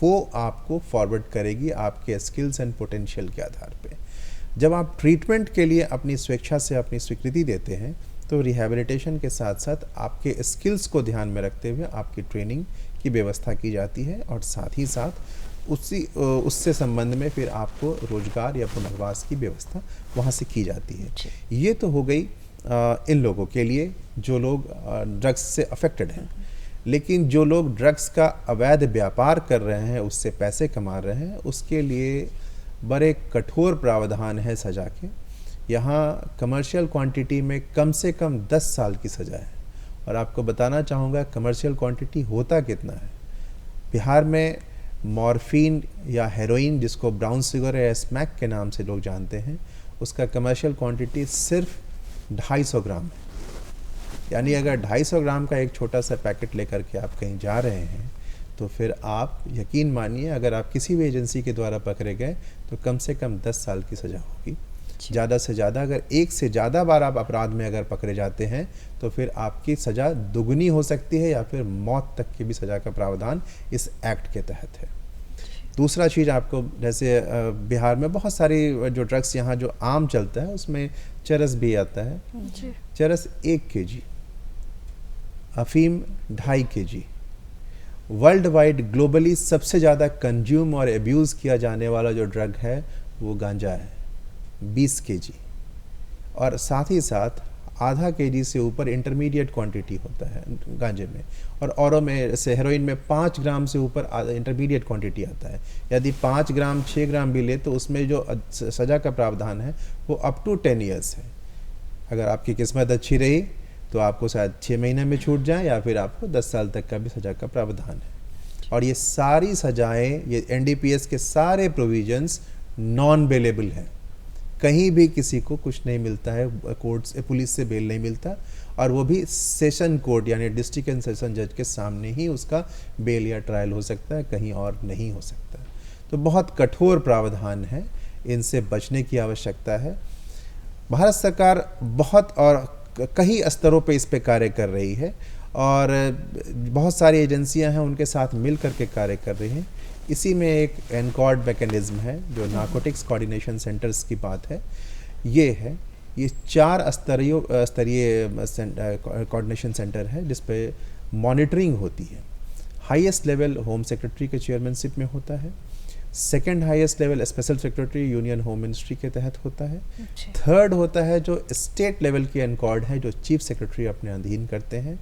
वो आपको फॉरवर्ड करेगी आपके स्किल्स एंड पोटेंशियल के आधार पे। जब आप ट्रीटमेंट के लिए अपनी स्वेच्छा से अपनी स्वीकृति देते हैं तो रिहैबिलिटेशन के साथ साथ आपके स्किल्स को ध्यान में रखते हुए आपकी ट्रेनिंग की व्यवस्था की जाती है और साथ ही साथ उससे संबंध में फिर आपको रोजगार या पुनर्वास की व्यवस्था वहाँ से की जाती है। ये तो हो गई इन लोगों के लिए जो लोग ड्रग्स से अफेक्टेड हैं। लेकिन जो लोग ड्रग्स का अवैध व्यापार कर रहे हैं, उससे पैसे कमा रहे हैं, उसके लिए बड़े कठोर प्रावधान है सज़ा के। यहाँ कमर्शियल क्वांटिटी में कम से कम 10 साल की सज़ा है। और आपको बताना चाहूँगा कमर्शियल क्वांटिटी होता कितना है। बिहार में मॉर्फिन या हेरोइन, जिसको ब्राउन शुगर या स्मैक के नाम से लोग जानते हैं, उसका कमर्शियल क्वांटिटी सिर्फ 250 ग्राम है। यानी अगर 250 ग्राम का एक छोटा सा पैकेट लेकर के आप कहीं जा रहे हैं तो फिर आप यकीन मानिए अगर आप किसी भी एजेंसी के द्वारा पकड़े गए तो कम से कम 10 साल की सज़ा होगी। ज़्यादा से ज़्यादा अगर एक से ज़्यादा बार आप अपराध में अगर पकड़े जाते हैं तो फिर आपकी सज़ा दुगनी हो सकती है या फिर मौत तक की भी सज़ा का प्रावधान इस एक्ट के तहत है। दूसरा चीज़ आपको, जैसे बिहार में बहुत सारी जो ड्रग्स यहाँ जो आम चलता है उसमें चरस भी आता है। चरस 1 kg, अफीम 2.5 kg। वर्ल्ड वाइड ग्लोबली सबसे ज़्यादा कंज्यूम और एब्यूज़ किया जाने वाला जो ड्रग है वो गांजा है, 20 kg। और साथ ही साथ आधा kg से ऊपर इंटरमीडिएट क्वांटिटी होता है गांजे में, और औरों में जैसे हेरोइन में 5 ग्राम से ऊपर इंटरमीडिएट क्वांटिटी आता है। यदि 5 ग्राम 6 ग्राम भी ले तो उसमें जो सज़ा का प्रावधान है वो अप टू 10 ईयर्स है। अगर आपकी किस्मत अच्छी रही तो आपको शायद 6 महीने में छूट जाए या फिर आपको 10 साल तक का भी सज़ा का प्रावधान है। और ये सारी सज़ाएँ, ये NDPS के सारे प्रोविजंस नॉन बेलेबल हैं। कहीं भी किसी को कुछ नहीं मिलता है, कोर्ट से, पुलिस से बेल नहीं मिलता, और वो भी सेशन कोर्ट यानी डिस्ट्रिक्ट एंड सेशन जज के सामने ही उसका बेल या ट्रायल हो सकता है, कहीं और नहीं हो सकता। तो बहुत कठोर प्रावधान है, इनसे बचने की आवश्यकता है। भारत सरकार बहुत और कई स्तरों पे इस पे कार्य कर रही है और बहुत सारी एजेंसियां हैं उनके साथ मिल कर के कार्य कर रही हैं। इसी में एक एनकॉर्ड मैकेनिज्म है जो नार्कोटिक्स कोऑर्डिनेशन सेंटर्स की बात है। ये 4 स्तरीय कोऑर्डिनेशन सेंटर है जिस पे मॉनिटरिंग होती है। हाईएस्ट लेवल होम सेक्रेटरी के चेयरमैनशिप में होता है। Second highest level special secretary union home ministry के तहत होता है। थर्ड होता है जो स्टेट लेवल की एनकॉर्ड है जो चीफ सेक्रेटरी अपने अधीन करते हैं,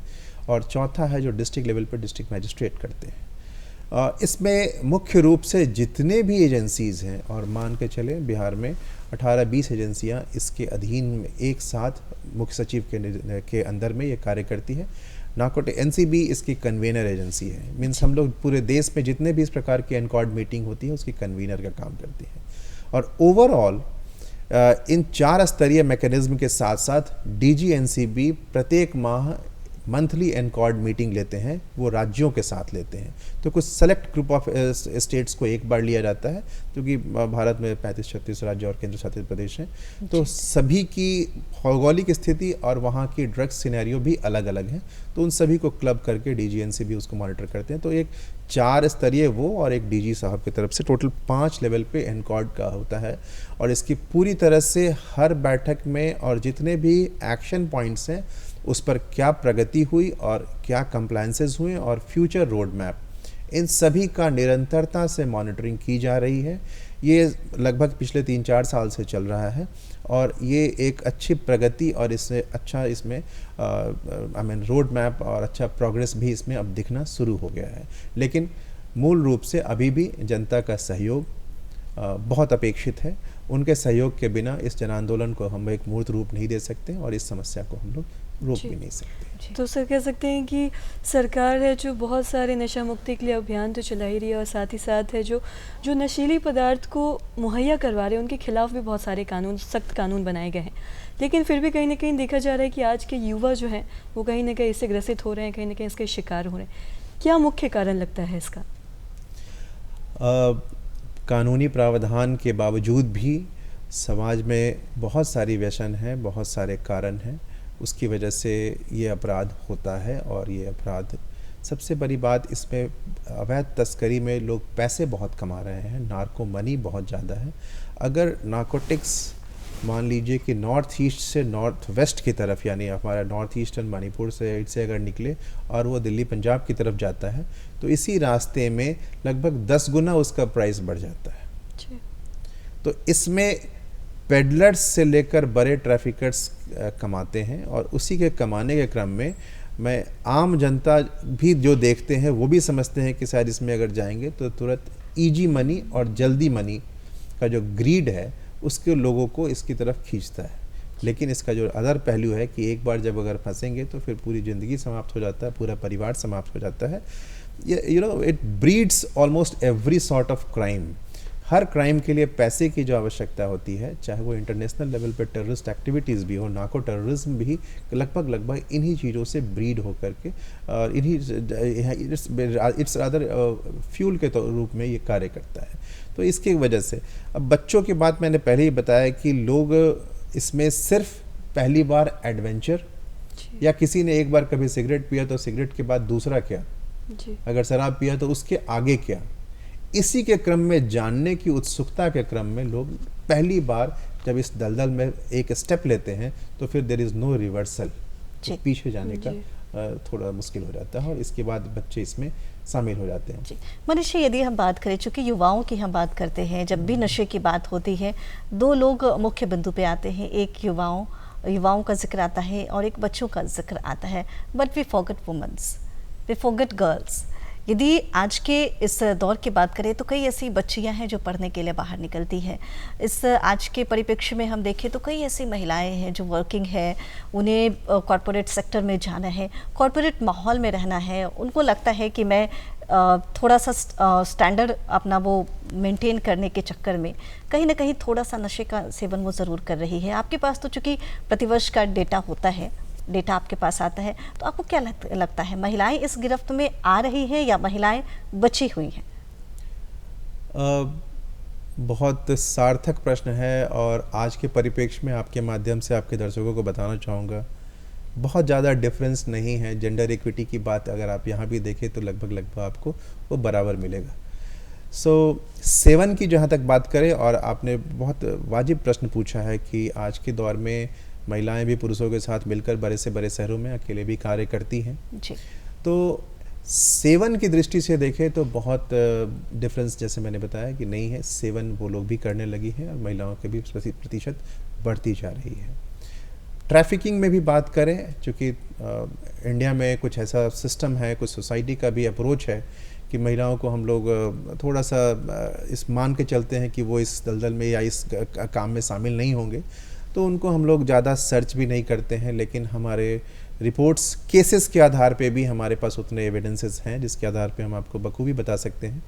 और चौथा है जो डिस्ट्रिक्ट लेवल पर डिस्ट्रिक्ट मैजिस्ट्रेट करते हैं। इसमें मुख्य रूप से जितने भी एजेंसीज़ हैं, और मान के चलें बिहार में 18-20 एजेंसियां इसके अधीन में एक साथ मुख्य सचिव के अंदर में ये कार्य करती है। नार्कोटिक NCB इसकी कन्वीनर एजेंसी है। मीन्स हम लोग पूरे देश में जितने भी इस प्रकार की एनकॉर्ड मीटिंग होती है उसकी कन्वीनर का काम करती है। और ओवरऑल इन 4 स्तरीय मैकेनिज्म के साथ साथ DG NCB प्रत्येक माह मंथली एनकॉर्ड मीटिंग लेते हैं, वो राज्यों के साथ लेते हैं। तो कुछ सेलेक्ट ग्रुप ऑफ स्टेट्स को एक बार लिया जाता है, क्योंकि भारत में 35-36 राज्य और केंद्र शासित प्रदेश हैं, तो सभी की भौगोलिक स्थिति और वहाँ की ड्रग्स सिनेरियो भी अलग अलग हैं। तो उन सभी को क्लब करके DG NCB उसको मॉनिटर करते हैं। तो एक 4 स्तरीय वो और एक DG साहब की तरफ से टोटल 5 लेवल पे एनकॉर्ड का होता है। और इसकी पूरी तरह से हर बैठक में और जितने भी एक्शन पॉइंट्स हैं उस पर क्या प्रगति हुई और क्या कंप्लायंसेस हुए और फ्यूचर रोड मैप, इन सभी का निरंतरता से मॉनिटरिंग की जा रही है। ये लगभग पिछले 3-4 साल से चल रहा है और ये एक अच्छी प्रगति और इससे अच्छा इसमें रोड मैप और अच्छा प्रोग्रेस भी इसमें अब दिखना शुरू हो गया है। लेकिन मूल रूप से अभी भी जनता का सहयोग बहुत अपेक्षित है। उनके सहयोग के बिना इस जन आंदोलन को हम एक मूर्त रूप नहीं दे सकते और इस समस्या को हम लोग रोक जी। भी नहीं सकते। तो सर कह सकते हैं कि सरकार है जो बहुत सारे नशा मुक्ति के लिए अभियान तो चला ही रही है, और साथ ही साथ है जो जो नशीली पदार्थ को मुहैया करवा रहे हैं उनके खिलाफ भी बहुत सारे कानून, सख्त कानून बनाए गए हैं। लेकिन फिर भी कहीं ना कहीं देखा जा रहा है कि आज के युवा जो हैं वो कहीं ना कहीं इससे ग्रसित हो रहे हैं, कहीं ना कहीं इसके शिकार हो रहे हैं। क्या मुख्य कारण लगता है इसका? कानूनी प्रावधान के बावजूद भी समाज में बहुत सारी व्यसन हैं, बहुत सारे कारण हैं, उसकी वजह से ये अपराध होता है। और ये अपराध, सबसे बड़ी बात इसमें अवैध तस्करी में लोग पैसे बहुत कमा रहे हैं, नार्को मनी बहुत ज़्यादा है। अगर नार्कोटिक्स मान लीजिए कि नॉर्थ ईस्ट से नॉर्थ वेस्ट की तरफ, यानी हमारा नॉर्थ ईस्टर्न मणिपुर से अगर निकले और वो दिल्ली पंजाब की तरफ जाता है तो इसी रास्ते में लगभग 10 गुना उसका प्राइस बढ़ जाता है। जी। तो इसमें पेडलर्स से लेकर बड़े ट्रैफिकर्स कमाते हैं, और उसी के कमाने के क्रम में मैं आम जनता भी जो देखते हैं वो भी समझते हैं कि शायद इसमें अगर जाएंगे तो तुरंत ईजी मनी और जल्दी मनी का जो ग्रीड है उसके लोगों को इसकी तरफ खींचता है। लेकिन इसका जो अदर पहलू है कि एक बार जब अगर फंसेंगे तो फिर पूरी ज़िंदगी समाप्त हो जाता है, पूरा परिवार समाप्त हो जाता है। It breeds almost every sort of crime. Her crime के लिए पैसे की जो आवश्यकता होती है, चाहे वो इंटरनेशनल लेवल पर टेररिस्ट एक्टिविटीज़ भी हो, नार्को टेररिज्म भी लगभग इन्हीं चीज़ों से ब्रीड होकर के और इन्हीं इट्स अदर फ्यूल के रूप में ये कार्य करता है। तो इसकी वजह से अब बच्चों की बात मैंने पहले ही बताया कि लोग इसमें सिर्फ पहली बार एडवेंचर, या किसी ने एक बार कभी सिगरेट पिया तो सिगरेट के बाद दूसरा क्या, जी। अगर शराब पिया तो उसके आगे क्या, इसी के क्रम में जानने की उत्सुकता के क्रम में लोग पहली बार जब इस दलदल में एक स्टेप लेते हैं तो फिर देयर इज़ नो रिवर्सल, तो पीछे जाने का थोड़ा मुश्किल हो जाता है, और इसके बाद बच्चे इसमें शामिल हो जाते हैं। जी मनीष जी, यदि हम बात करें, चूँकि युवाओं की हम बात करते हैं, जब भी नशे की बात होती है दो लोग मुख्य बिंदु पे आते हैं, एक युवाओं का जिक्र आता है और एक बच्चों का जिक्र आता है। But we forget womens, we forget girls. यदि आज के इस दौर की बात करें तो कई ऐसी बच्चियां हैं जो पढ़ने के लिए बाहर निकलती हैं। इस आज के परिप्रेक्ष्य में हम देखें तो कई ऐसी महिलाएं हैं जो वर्किंग है, उन्हें कॉरपोरेट सेक्टर में जाना है, कॉरपोरेट माहौल में रहना है। उनको लगता है कि मैं थोड़ा सा स्टैंडर्ड अपना वो मेंटेन करने के चक्कर में कहीं ना कहीं थोड़ा सा नशे का सेवन वो ज़रूर कर रही है। आपके पास तो चूँकि प्रतिवर्ष का डेटा होता है, डेटा आपके पास आता है, तो आपको क्या लगता है, महिलाएं इस गिरफ्त में आ रही हैं या महिलाएं बची हुई हैं? बहुत सार्थक प्रश्न है, और आज के परिप्रेक्ष्य में आपके माध्यम से आपके दर्शकों को बताना चाहूँगा बहुत ज़्यादा डिफरेंस नहीं है। जेंडर इक्विटी की बात अगर आप यहाँ भी देखें तो लगभग आपको वो बराबर मिलेगा। सेवन की जहाँ तक बात करें, और आपने बहुत वाजिब प्रश्न पूछा है कि आज के दौर में महिलाएं भी पुरुषों के साथ मिलकर बड़े से बड़े शहरों में अकेले भी कार्य करती हैं जी। तो सेवन की दृष्टि से देखें तो बहुत डिफरेंस, जैसे मैंने बताया कि नहीं है। सेवन वो लोग भी करने लगी हैं और महिलाओं के भी प्रतिशत बढ़ती जा रही है। ट्रैफिकिंग में भी बात करें, चूँकि इंडिया में कुछ ऐसा सिस्टम है, कुछ सोसाइटी का भी अप्रोच है कि महिलाओं को हम लोग थोड़ा सा इस मान के चलते हैं कि वो इस दलदल में या इस काम में शामिल नहीं होंगे, तो उनको हम लोग ज़्यादा सर्च भी नहीं करते हैं। लेकिन हमारे रिपोर्ट्स, केसेस के आधार पे भी हमारे पास उतने एविडेंसेस हैं जिसके आधार पे हम आपको बखूबी बता सकते हैं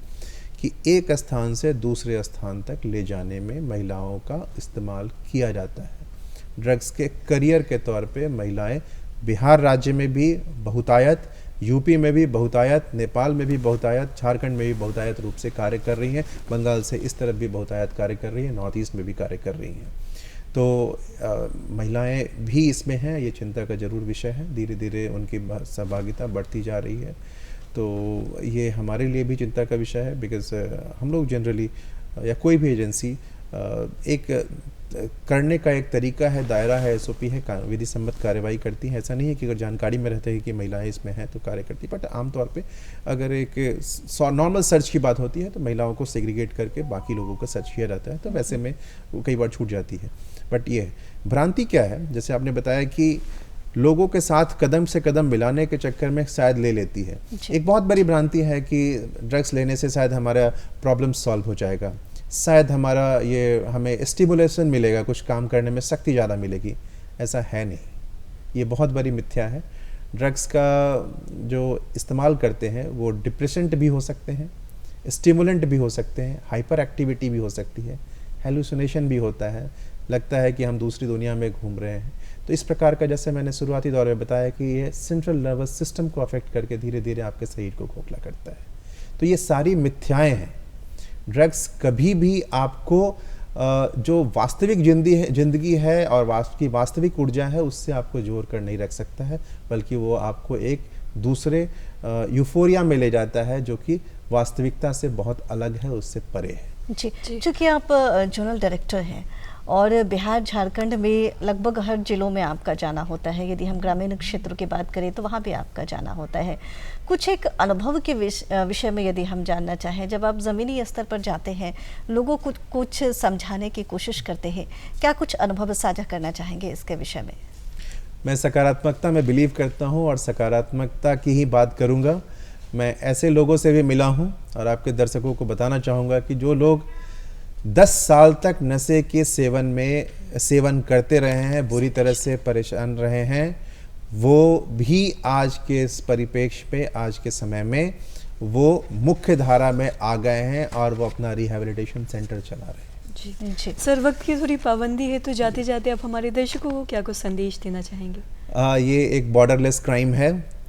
कि एक स्थान से दूसरे स्थान तक ले जाने में महिलाओं का इस्तेमाल किया जाता है। ड्रग्स के करियर के तौर पे महिलाएं बिहार राज्य में भी बहुतायत, यूपी में भी बहुतायत, नेपाल में भी बहुतायत, झारखंड में भी बहुतायत रूप से कार्य कर रही हैं, बंगाल से इस तरफ भी बहुतायत कार्य कर रही हैं, नॉर्थ ईस्ट में भी कार्य कर रही हैं। तो महिलाएं भी इसमें हैं, ये चिंता का ज़रूर विषय है। धीरे धीरे उनकी सहभागिता बढ़ती जा रही है, तो ये हमारे लिए भी चिंता का विषय है। बिकॉज़ हम लोग जनरली या कोई भी एजेंसी एक करने का एक तरीका है, दायरा है, एसओपी है, विधि सम्मत कार्रवाई करती है। ऐसा नहीं है कि अगर जानकारी में रहते हैं कि महिलाएं इसमें हैं तो कार्य करती है, बट आमतौर पे अगर एक नॉर्मल सर्च की बात होती है तो महिलाओं को सेग्रीगेट करके बाकी लोगों का सर्च किया जाता है, तो वैसे में वो कई बार छूट जाती है। बट ये भ्रांति क्या है, जैसे आपने बताया कि लोगों के साथ कदम से कदम मिलाने के चक्कर में शायद ले लेती है। एक बहुत बड़ी भ्रांति है कि ड्रग्स लेने से शायद हमारा प्रॉब्लम सॉल्व हो जाएगा, शायद हमारा ये हमें स्टिमुलेशन मिलेगा, कुछ काम करने में शक्ति ज़्यादा मिलेगी। ऐसा है नहीं। ये बहुत बड़ी मिथ्या है। ड्रग्स का जो इस्तेमाल करते हैं वो डिप्रेसेंट भी हो सकते हैं, स्टिमुलेंट भी हो सकते हैं, हाइपर एक्टिविटी भी हो सकती है, हेलुसिनेशन भी होता है, लगता है कि हम दूसरी दुनिया में घूम रहे हैं। तो इस प्रकार का, जैसे मैंने शुरुआती दौर में बताया कि ये सेंट्रल नर्वस सिस्टम को अफेक्ट करके धीरे धीरे आपके शरीर को खोखला करता है। तो ये सारी मिथ्याएं हैं। ड्रग्स कभी भी आपको जो वास्तविक जिंदगी है और वास्तविक ऊर्जा है उससे आपको जोड़ कर नहीं रख सकता है, बल्कि वो आपको एक दूसरे यूफोरिया में ले जाता है जो कि वास्तविकता से बहुत अलग है, उससे परे है। जी, चूँकि आप जोनल डायरेक्टर हैं और बिहार झारखंड में लगभग हर जिलों में आपका जाना होता है, यदि हम ग्रामीण क्षेत्रों की बात करें तो वहाँ भी आपका जाना होता है। कुछ एक अनुभव के विषय में यदि हम जानना चाहें, जब आप ज़मीनी स्तर पर जाते हैं, लोगों को कुछ समझाने की कोशिश करते हैं, क्या कुछ अनुभव साझा करना चाहेंगे इसके विषय में? मैं सकारात्मकता में बिलीव करता हूँ और सकारात्मकता की ही बात करूँगा। मैं ऐसे लोगों से भी मिला हूँ और आपके दर्शकों को बताना चाहूँगा कि जो लोग 10 साल तक नशे के सेवन करते रहे हैं, बुरी तरह से परेशान रहे हैं, वो भी आज के इस परिप्रेक्ष्य पे, आज के समय में वो मुख्य धारा में आ गए हैं और वो अपना रिहैबिलिटेशन सेंटर चला रहे हैं। जी सर, वक्त की थोड़ी पाबंदी है, तो जाते जाते आप हमारे दर्शकों को क्या कुछ संदेश देना चाहेंगे? ये एक बॉर्डरलेस क्राइम है।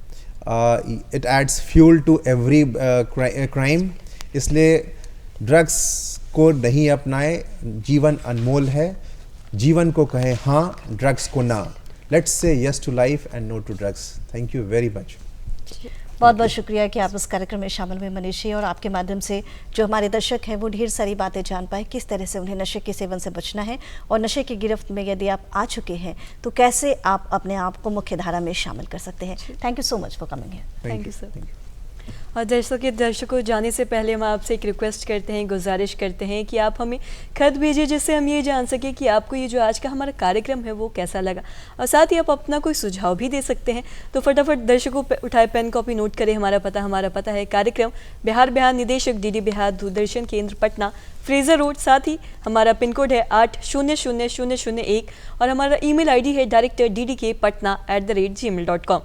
It aids fuel to every crime. इसलिए ड्रग्स को नहीं अपनाएं। जीवन अनमोल है। जीवन को कहें हाँ, ड्रग्स को ना। Let's say yes to life and no to drugs. Thank you very much. बहुत बहुत शुक्रिया कि आप इस कार्यक्रम में शामिल हुए मनीष जी, और आपके माध्यम से जो हमारे दर्शक हैं वो ढेर सारी बातें जान पाए, किस तरह से उन्हें नशे के सेवन से बचना है और नशे की गिरफ्त में यदि आप आ चुके हैं तो कैसे आप अपने आप को मुख्य धारा में शामिल कर सकते हैं। Thank you so much for coming here. Thank you sir. और दर्शकों जाने से पहले हम आपसे एक रिक्वेस्ट करते हैं, गुजारिश करते हैं कि आप हमें खत भेजिए, जिससे हम ये जान सकें कि आपको ये जो आज का हमारा कार्यक्रम है वो कैसा लगा, और साथ ही आप अपना कोई सुझाव भी दे सकते हैं। तो फटाफट दर्शकों उठाए पेन कॉपी नोट करें। हमारा पता है कार्यक्रम बिहार निदेशक DD बिहार दूरदर्शन केंद्र पटना, फ्रेजर रोड। साथ ही हमारा पिन कोड है 800001 और हमारा email ID है director ddkpatna@gmail.com।